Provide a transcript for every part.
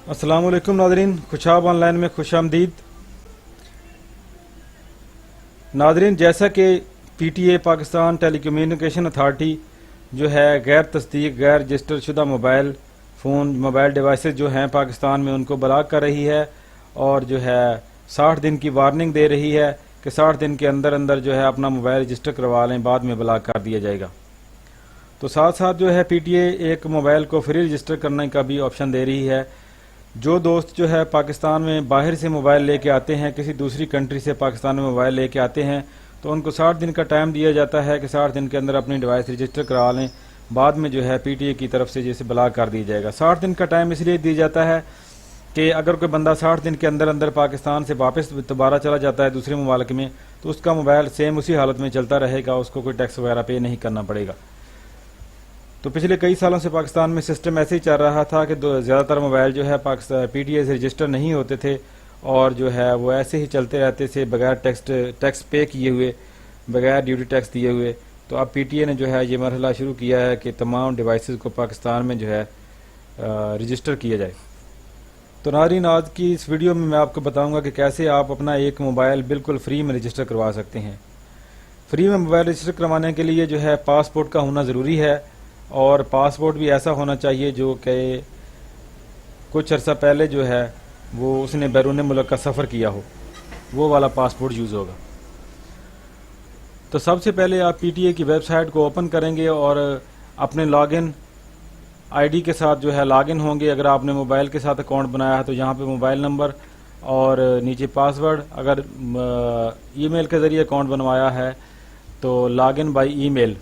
अस्सलाम वालेकुम Nadreen, Khushab online में खुश आमदीद। नादरीन, जैसा कि PTA पाकिस्तान टेलीकम्युनिकेशन अथॉरिटी जो है गैर तस्दीक गैर रजिस्टर शुदा मोबाइल फ़ोन मोबाइल डिवाइसेस जो हैं पाकिस्तान में उनको ब्लॉक कर रही है और जो है 60 दिन की वार्निंग दे रही है कि 60 दिन के अंदर अंदर जो है अपना मोबाइल रजिस्टर करवा लें, बाद में ब्लॉक कर दिया जाएगा। तो साथ साथ जो है PTA एक मोबाइल को फ्री रजिस्टर करने का भी ऑप्शन दे रही है। जो दोस्त जो है पाकिस्तान में बाहर से मोबाइल लेके आते हैं, किसी दूसरी कंट्री से पाकिस्तान में मोबाइल लेके आते हैं, तो उनको 60 दिन का टाइम दिया जाता है कि 60 दिन के अंदर अपनी डिवाइस रजिस्टर करा लें, बाद में जो है PTA की तरफ से जैसे ब्लॉक कर दिया जाएगा। 60 दिन का टाइम इसलिए दिया जाता है कि अगर कोई बंदा 60 दिन के अंदर अंदर पाकिस्तान से वापस दोबारा चला जाता है दूसरे मुमालिक में, तो उसका मोबाइल सेम उसी हालत में चलता रहेगा, उसको कोई टैक्स वगैरह पे नहीं करना पड़ेगा। तो पिछले कई सालों से पाकिस्तान में सिस्टम ऐसे ही चल रहा था कि ज़्यादातर मोबाइल जो है पाकिस्तान PTA से रजिस्टर नहीं होते थे और जो है वो ऐसे ही चलते रहते थे बगैर टैक्स पे किए हुए, बगैर ड्यूटी टैक्स दिए हुए। तो अब PTA ने जो है ये मरहला शुरू किया है कि तमाम डिवाइसेस को पाकिस्तान में जो है रजिस्टर किया जाए। तो नाज़रीन, आज की इस वीडियो में मैं आपको बताऊंगा कि कैसे आप अपना एक मोबाइल बिल्कुल फ्री में रजिस्टर करवा सकते हैं। फ्री में मोबाइल रजिस्टर करवाने के लिए जो है पासपोर्ट का होना ज़रूरी है, और पासपोर्ट भी ऐसा होना चाहिए जो कि कुछ अर्सा पहले जो है वो उसने बैरून मुल्क का सफ़र किया हो, वो वाला पासपोर्ट यूज़ होगा। तो सबसे पहले आप PTA की वेबसाइट को ओपन करेंगे और अपने लॉगिन ID के साथ जो है लॉगिन होंगे। अगर आपने मोबाइल के साथ अकाउंट बनाया है तो यहाँ पे मोबाइल नंबर और नीचे पासवर्ड, अगर ईमेल के ज़रिए अकाउंट बनवाया है तो लॉगिन बाय ईमेल।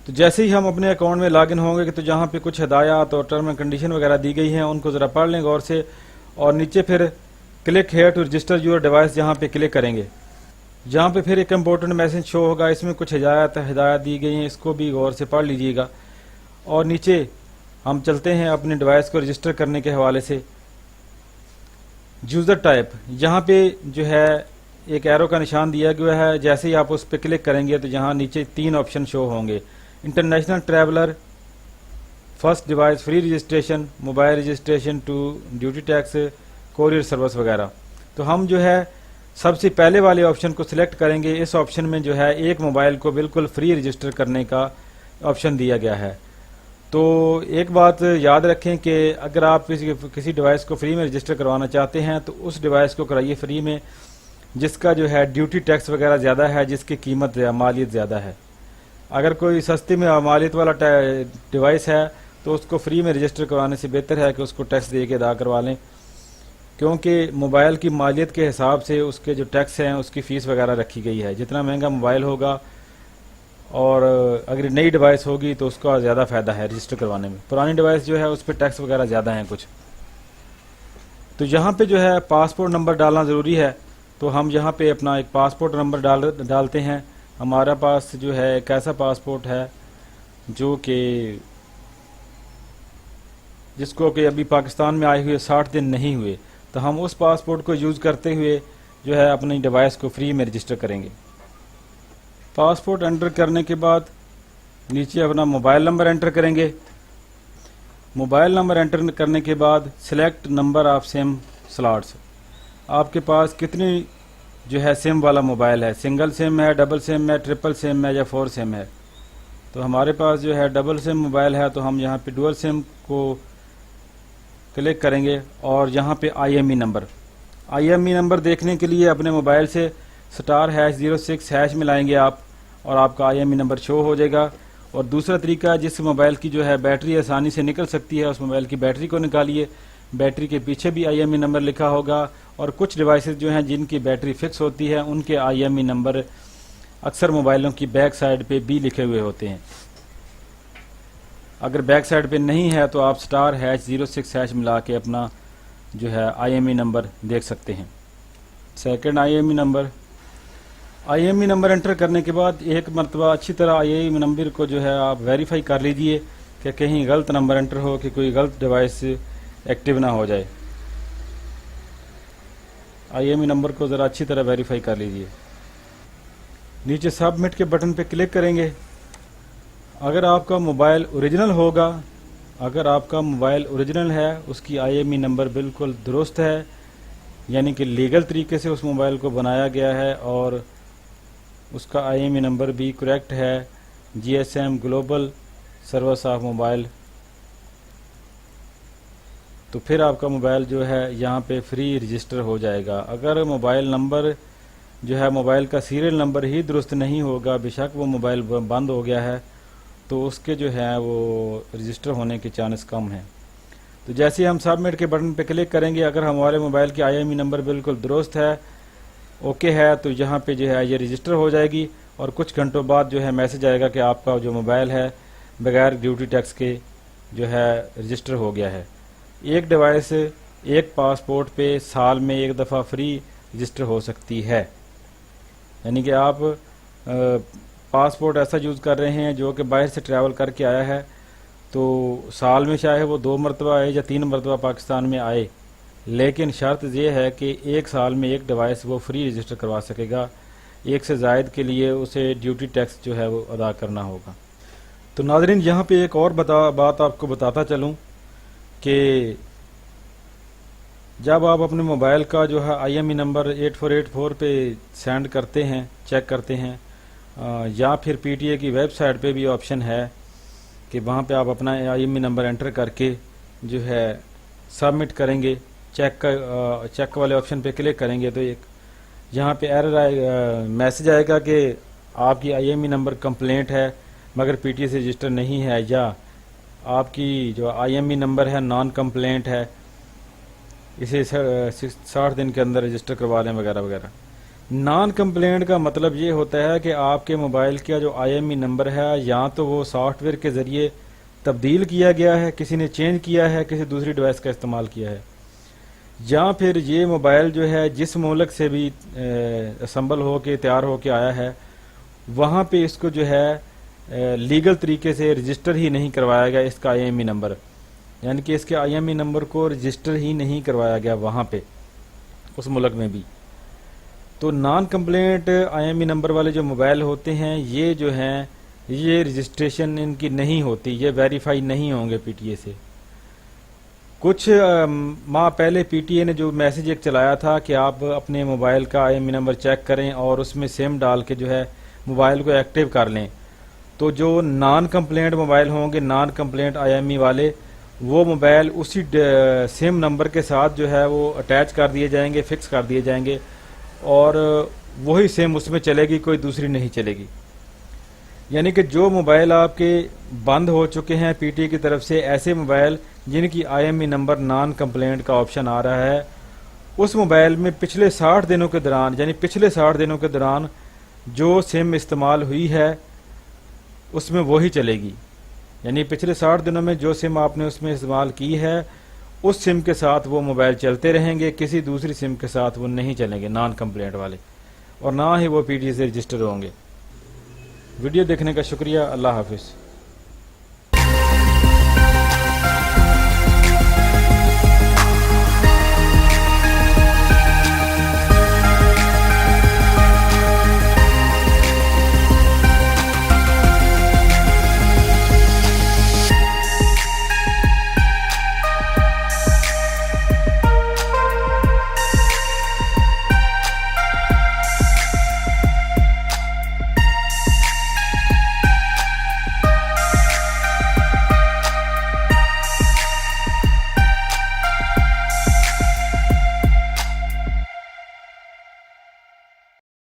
तो जैसे ही हम अपने अकाउंट में लॉगिन होंगे तो जहाँ पे कुछ हिदायत और टर्म एंड कंडीशन वगैरह दी गई हैं उनको ज़रा पढ़ लें गौर से, और नीचे फिर click here to register your device जहाँ पे क्लिक करेंगे, जहाँ पे फिर एक इम्पोर्टेंट मैसेज शो होगा, इसमें कुछ हिदायत दी गई हैं, इसको भी गौर से पढ़ लीजिएगा। और नीचे हम चलते हैं अपने डिवाइस को रजिस्टर करने के हवाले से। यूज़र टाइप, यहाँ पे जो है एक एरो का निशान दिया गया है, जैसे ही आप उस पर क्लिक करेंगे तो यहाँ नीचे 3 ऑप्शन शो होंगे: international traveller, first device, free registration, mobile registration to duty tax, courier service वगैरह। तो हम जो है सबसे पहले वाले ऑप्शन को सिलेक्ट करेंगे। इस ऑप्शन में जो है एक मोबाइल को बिल्कुल फ्री रजिस्टर करने का ऑप्शन दिया गया है। तो एक बात याद रखें कि अगर आप किसी डिवाइस को फ्री में रजिस्टर करवाना चाहते हैं तो उस डिवाइस को कराइए फ्री में जिसका जो है ड्यूटी टैक्स वगैरह ज़्यादा है, जिसकी कीमत मालियत ज़्यादा है। अगर कोई सस्ती में मालियत वाला डिवाइस है तो उसको फ्री में रजिस्टर करवाने से बेहतर है कि उसको टैक्स दे के अदा करवा लें, क्योंकि मोबाइल की मालियत के हिसाब से उसके जो टैक्स हैं उसकी फ़ीस वगैरह रखी गई है। जितना महंगा मोबाइल होगा और अगर नई डिवाइस होगी तो उसका ज़्यादा फ़ायदा है रजिस्टर करवाने में। पुरानी डिवाइस जो है उस पर टैक्स वगैरह ज़्यादा हैं कुछ। तो यहाँ पे जो है पासपोर्ट नंबर डालना ज़रूरी है। तो हम यहाँ पे अपना एक पासपोर्ट नंबर डालते हैं। हमारा पास जो है एक ऐसा पासपोर्ट है जो कि जिसको कि अभी पाकिस्तान में आए हुए 60 दिन नहीं हुए, तो हम उस पासपोर्ट को यूज़ करते हुए जो है अपनी डिवाइस को फ्री में रजिस्टर करेंगे। पासपोर्ट एंटर करने के बाद नीचे अपना मोबाइल नंबर एंटर करेंगे। मोबाइल नंबर एंटर करने के बाद select number of SIM slots, आपके पास कितनी जो है सिम वाला मोबाइल है, सिंगल सिम है, डबल सिम है, ट्रिपल सिम है या 4 सिम है। तो हमारे पास जो है डबल सिम मोबाइल है, तो हम यहाँ पे डुअल सिम को क्लिक करेंगे और यहाँ पे IME नंबर देखने के लिए अपने मोबाइल से *#06# मिलाएंगे आप और आपका IME नंबर शो हो जाएगा। और दूसरा तरीका, जिस मोबाइल की जो है बैटरी आसानी से निकल सकती है उस मोबाइल की बैटरी को निकालिए, बैटरी के पीछे भी IME नंबर लिखा होगा। और कुछ डिवाइसेस जो हैं जिनकी बैटरी फिक्स होती है उनके IME नंबर अक्सर मोबाइलों की बैक साइड पे भी लिखे हुए होते हैं। अगर बैक साइड पे नहीं है तो आप *#06# मिला के अपना जो है IME नंबर देख सकते हैं। सेकंड IME नंबर एंटर करने के बाद एक मरतबा अच्छी तरह IME नंबर को जो है आप वेरीफाई कर लीजिए कि कहीं गलत नंबर एंटर हो, कि कोई गलत डिवाइस एक्टिव ना हो जाए। IME नंबर को ज़रा अच्छी तरह वेरीफाई कर लीजिए। नीचे सबमिट के बटन पे क्लिक करेंगे। अगर आपका मोबाइल ओरिजिनल होगा अगर आपका मोबाइल ओरिजिनल है, उसकी IMEI नंबर बिल्कुल दुरुस्त है, यानी कि लीगल तरीके से उस मोबाइल को बनाया गया है और उसका IMEI नंबर भी करेक्ट है, GSM global service of mobile, तो फिर आपका मोबाइल जो है यहाँ पे फ्री रजिस्टर हो जाएगा। अगर मोबाइल नंबर जो है, मोबाइल का सीरियल नंबर ही दुरुस्त नहीं होगा, बेशक वो मोबाइल बंद हो गया है, तो उसके जो है वो रजिस्टर होने के चांस कम हैं। तो जैसे ही हम सबमिट के बटन पे क्लिक करेंगे, अगर हमारे मोबाइल की IMEI नंबर बिल्कुल दुरुस्त है, ओके है, तो यहाँ पे जो है ये रजिस्टर हो जाएगी और कुछ घंटों बाद जो है मैसेज आएगा कि आपका जो मोबाइल है बगैर ड्यूटी टैक्स के जो है रजिस्टर हो गया है। एक डिवाइस एक पासपोर्ट पे साल में एक दफ़ा फ्री रजिस्टर हो सकती है, यानी कि आप पासपोर्ट ऐसा यूज़ कर रहे हैं जो कि बाहर से ट्रैवल करके आया है, तो साल में चाहे वो 2 मरतबा आए या 3 मरतबा पाकिस्तान में आए, लेकिन शर्त ये है कि एक साल में एक डिवाइस वो फ्री रजिस्टर करवा सकेगा। एक से ज़ायद के लिए उसे ड्यूटी टैक्स जो है वो अदा करना होगा। तो नाज़रीन, यहाँ पे एक और बात आपको बताता चलूँ कि जब आप अपने मोबाइल का जो है IMEI नंबर 8484 पे सेंड करते हैं, चेक करते हैं, या फिर PTA की वेबसाइट पे भी ऑप्शन है कि वहाँ पे आप अपना IMEI नंबर एंटर करके जो है सबमिट करेंगे, चेक वाले ऑप्शन पे क्लिक करेंगे तो एक यहाँ पे एरर मैसेज आएगा कि आपकी IMEI नंबर कंप्लेंट है मगर PTA से रजिस्टर नहीं है, या आपकी जो IMEI नंबर है नॉन कंप्लेंट है, इसे 60 दिन के अंदर रजिस्टर करवा लें वगैरह वगैरह। नॉन कंप्लेंट का मतलब ये होता है कि आपके मोबाइल का जो IMEI नंबर है या तो वो सॉफ्टवेयर के ज़रिए तब्दील किया गया है, किसी ने चेंज किया है, किसी दूसरी डिवाइस का इस्तेमाल किया है, या फिर ये मोबाइल जो है जिस मुल्क से भी असम्बल हो के तैयार हो के आया है वहाँ पे इसको जो है लीगल तरीके से रजिस्टर ही नहीं करवाया गया इसका IMEI नंबर, यानी कि इसके IMEI नंबर को रजिस्टर ही नहीं करवाया गया वहाँ पे उस मुल्क में भी। तो नॉन कंप्लेंट IMEI नंबर वाले जो मोबाइल होते हैं ये जो हैं ये रजिस्ट्रेशन इनकी नहीं होती, ये वेरीफाई नहीं होंगे PTA से। कुछ माह पहले PTA ने जो मैसेज एक चलाया था कि आप अपने मोबाइल का IMEI नंबर चेक करें और उसमें सिम डाल के जो है मोबाइल को एक्टिव कर लें, तो जो नॉन कंप्लेंट मोबाइल होंगे, नॉन कंप्लेंट IMEI वाले, वो मोबाइल उसी सिम नंबर के साथ जो है वो अटैच कर दिए जाएंगे, फिक्स कर दिए जाएंगे और वही सिम उसमें चलेगी, कोई दूसरी नहीं चलेगी। यानी कि जो मोबाइल आपके बंद हो चुके हैं PTA की तरफ से, ऐसे मोबाइल जिनकी IMEI नंबर नॉन कंप्लेंट का ऑप्शन आ रहा है, उस मोबाइल में पिछले 60 दिनों के दौरान, यानी पिछले 60 दिनों के दौरान जो सिम इस्तेमाल हुई है उसमें वही चलेगी। यानी पिछले 60 दिनों में जो सिम आपने उसमें इस्तेमाल की है उस सिम के साथ वो मोबाइल चलते रहेंगे, किसी दूसरी सिम के साथ वो नहीं चलेंगे नॉन कंप्लेंट वाले, और ना ही वो PTA से रजिस्टर होंगे। वीडियो देखने का शुक्रिया। अल्लाह हाफिज़।